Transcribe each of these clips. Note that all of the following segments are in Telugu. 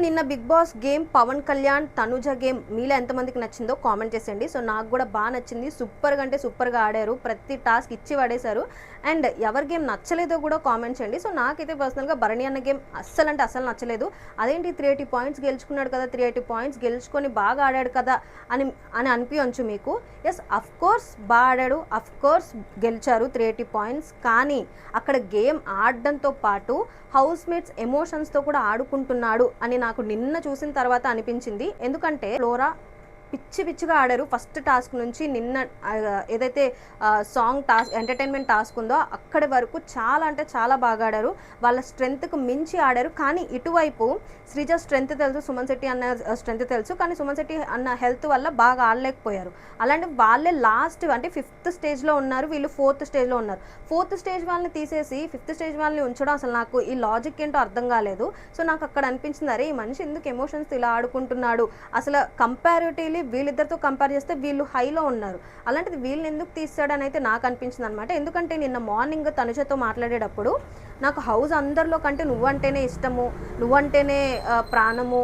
నిన్న Bigg Boss game Pawan Kalyan Tanuja game మీలో ఎంతమందికి నచ్చిందో కామెంట్ చేసేయండి. సో నాకు కూడా బాగా నచ్చింది. సూపర్గా అంటే సూపర్గా ఆడారు. ప్రతి టాస్క్ ఇచ్చి పడేశారు. అండ్ ఎవరి గేమ్ నచ్చలేదో కూడా కామెంట్ చేయండి. సో నాకైతే పర్సనల్గా భరణి అన్న గేమ్ అస్సలు అంటే అస్సలు నచ్చలేదు. అదేంటి 380 పాయింట్స్ గెలుచుకున్నాడు కదా, 380 పాయింట్స్ గెలుచుకొని బాగా ఆడాడు కదా అని అని అనిపించు మీకు. ఎస్, అఫ్ కోర్స్ బాగా ఆడాడు, అఫ్ కోర్స్ గెలిచారు 380 పాయింట్స్. కానీ అక్కడ గేమ్ ఆడడంతో పాటు హౌస్ మేట్స్ ఎమోషన్స్తో కూడా ఆడుకుంటున్నాడు అని నాకు నిన్న చూసిన తర్వాత అనిపించింది. ఎందుకంటే ఫ్లోరా పిచ్చిగా ఆడారు ఫస్ట్ టాస్క్ నుంచి. నిన్న ఏదైతే సాంగ్ టాస్క్ ఎంటర్టైన్మెంట్ టాస్క్ ఉందో అక్కడి వరకు చాలా అంటే చాలా బాగా ఆడారు. వాళ్ళ స్ట్రెంగ్త్కు మించి ఆడారు. కానీ ఇటువైపు శ్రీజ స్ట్రెంగ్త్ తెలుసు, సుమన్ శెట్టి అన్న స్ట్రెంగ్త్ తెలుసు, కానీ సుమన్ శెట్టి అన్న హెల్త్ వల్ల బాగా ఆడలేకపోయారు. అలాంటి వాళ్ళే లాస్ట్ అంటే 5th స్టేజ్లో ఉన్నారు, వీళ్ళు 4th స్టేజ్లో ఉన్నారు. 4th స్టేజ్ వాళ్ళని తీసేసి 5th స్టేజ్ వాళ్ళని ఉంచడం అసలు నాకు ఈ లాజిక్ ఏంటో అర్థం కాలేదు. సో నాకు అక్కడ అనిపించింది, అరే ఈ మనిషి ఎందుకు ఎమోషన్స్ ఇలా ఆడుకుంటున్నాడు, అసలు కంపారిటివ్లీ వీళ్ళిద్దరితో కంపేర్ చేస్తే వీళ్ళు హైలో ఉన్నారు, అలాంటిది వీళ్ళని ఎందుకు తీసాడని అయితే నాకు అనిపించింది అనమాట. ఎందుకంటే నిన్న మార్నింగ్ తనుజతో మాట్లాడేటప్పుడు నాకు హౌస్ అందరిలో కంటే నువ్వంటేనే ఇష్టము, నువ్వంటేనే ప్రాణము,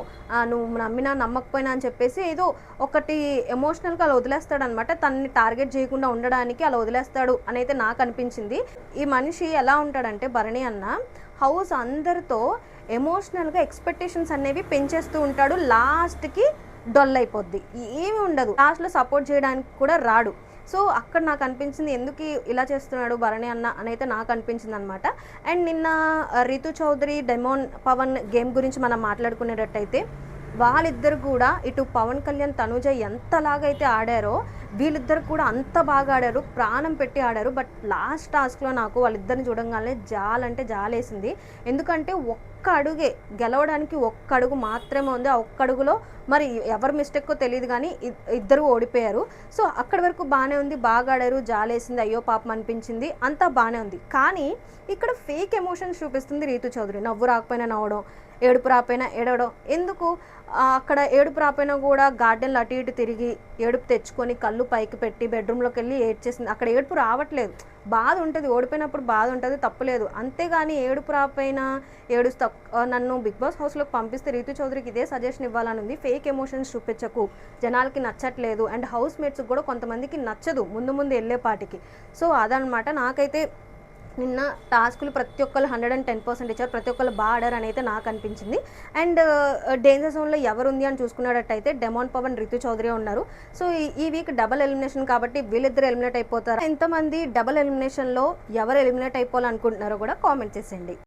నువ్వు నమ్మినా నమ్మకపోయినా అని చెప్పేసి ఏదో ఒకటి ఎమోషనల్గా అలా వదిలేస్తాడు అనమాట. తనని టార్గెట్ చేయకుండా ఉండడానికి అలా వదిలేస్తాడు అని అయితే నాకు అనిపించింది. ఈ మనిషి ఎలా ఉంటాడంటే భరణి అన్న హౌస్ అందరితో ఎమోషనల్గా ఎక్స్పెక్టేషన్స్ అనేవి పెంచేస్తూ ఉంటాడు. లాస్ట్కి డొల్ అయిపోద్ది, ఏమి ఉండదు, లాస్ట్లో సపోర్ట్ చేయడానికి కూడా రాడు. సో అక్కడ నాకు అనిపించింది ఎందుకు ఇలా చేస్తున్నాడు భరణి అన్న అని అయితే నాకు అనిపించింది అనమాట. అండ్ నిన్న రితు చౌదరి డెమోన్ పవన్ గేమ్ గురించి మనం మాట్లాడుకునేటట్టయితే వాళ్ళిద్దరు కూడా ఇటు పవన్ కళ్యాణ్ తనుజ ఎంతలాగైతే ఆడారో వీళ్ళిద్దరు కూడా అంత బాగా ఆడారు, ప్రాణం పెట్టి ఆడారు. బట్ లాస్ట్ టాస్క్లో నాకు వాళ్ళిద్దరిని చూడంగానే జాలంటే జాలేసింది. ఎందుకంటే ఒక్క అడుగే గెలవడానికి, ఒక్క అడుగు మాత్రమే ఉంది. ఆ ఒక్క అడుగులో మరి ఎవరు మిస్టేక్కో తెలియదు కానీ ఇద్దరు ఓడిపోయారు. సో అక్కడి వరకు బాగానే ఉంది, బాగా ఆడారు, జాలేసింది, అయ్యో పాపం అనిపించింది, అంతా బాగానే ఉంది. కానీ ఇక్కడ ఫేక్ ఎమోషన్స్ చూపిస్తుంది రీతు చౌదరి. నవ్వు రాకపోయినా నవ్వడం, ఏడుపు రాపోయినా ఏడవడం. ఎందుకు అక్కడ ఏడుపు రాపోయినా కూడా గార్డెన్లో అటు ఇటు తిరిగి ఏడుపు తెచ్చుకొని కళ్ళు పైకి పెట్టి బెడ్రూమ్లోకి వెళ్ళి ఏడ్చేసింది. అక్కడ ఏడుపు రావట్లేదు, బాధ ఉంటుంది, ఓడిపోయినప్పుడు బాధ ఉంటుంది, తప్పులేదు. అంతేగాని ఏడుపు రాపోయినా ఏడుస్తా నన్ను బిగ్ బాస్ హౌస్లోకి పంపిస్తే రీతు చౌదరికి ఇదే సజెషన్ ఇవ్వాలని ఉంది. ఫేక్ ఎమోషన్స్ చూపించకు, జనాలకి నచ్చట్లేదు. అండ్ హౌస్ మేట్స్కి కూడా కొంతమందికి నచ్చదు ముందు వెళ్ళేపాటికి. సో అదనమాట. నాకైతే నిన్న టాస్కులు ప్రతి ఒక్కరు 110% ఇచ్చారు, ప్రతి ఒక్కరు బాగా ఆడారు అని అయితే నాకు అనిపించింది. అండ్ డేంజర్ జోన్లో ఎవరుంది అని చూసుకున్నట్టయితే డెమోన్ పవన్ రితు చౌదరి ఉన్నారు. సో ఈ వీక్ డబల్ ఎలిమినేషన్ కాబట్టి వీళ్ళిద్దరు ఎలిమినేట్ అయిపోతారు. ఎంతమంది డబల్ ఎలిమినేషన్లో ఎవరు ఎలిమినేట్ అయిపోవాలనుకుంటున్నారో కూడా కామెంట్ చేసేయండి.